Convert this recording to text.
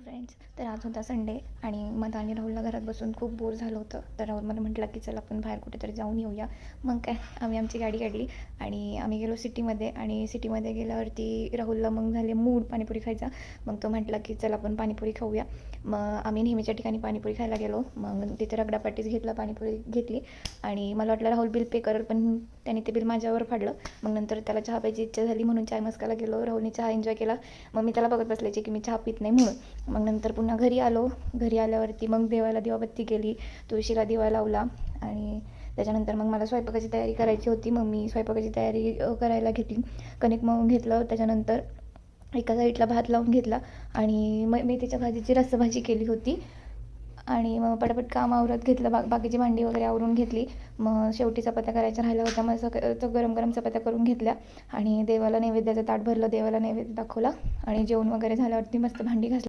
Friends, तर आज होता संडे आणि मला आणि राहुलला घरात बसून खूप बोर झालं होतं. तर राहुल मला म्हटलं की चल आपण बाहेर कुठेतरी जाऊन येऊया. मग काय, आम्ही आमची गाडी काढली आणि आम्ही गेलो सिटीमध्ये. आणि सिटीमध्ये गेल्यावरती राहुलला मग झाले मूड पाणीपुरी खायचा. मग तो म्हटला की चल आपण पाणीपुरी खाऊया. मग आम्ही नेहमीच्या ठिकाणी पाणीपुरी खायला गेलो. मग तिथे रगडापॅटीस घेतला, पाणीपुरी घेतली आणि मला वाटलं राहुल बिल पे करेल, पण त्याने ते बिल माझ्यावर फाडलं. मग नंतर त्याला चहा प्यायची इच्छा झाली म्हणून चाय मस्काला गेलो. राहुलने चहा एन्जॉय केला. मग मी त्याला बघत बसल्याची की मी चहा पित नाही म्हणून. मग नंतर पुन्हा घरी आलो. घरी आल्यावरती मग देवाला दिवाबत्ती केली, तुळशीला दिवा लावला आणि त्याच्यानंतर मग मला स्वयंपाकाची तयारी करायची होती. मग मी स्वयंपाकाची तयारी करायला घेतली. कणिक मळून घेतलं. त्याच्यानंतर एका साईडला भात लावून घेतला आणि मेथीच्या भाजीची रस्सभाजी केली होती. आणि मग पटापट काम आवरत घेतलं, बाकीची भांडी वगैरे आवरून घेतली. मग शेवटी चपात्या करायच्या राहिल्या होत्या, मग गरम गरम चपात्या करून घेतल्या आणि देवाला नैवेद्याचं ताट भरलं, देवाला नैवेद्य दाखवला आणि जेवण वगैरे झाल्यावरती मस्त भांडी घासली.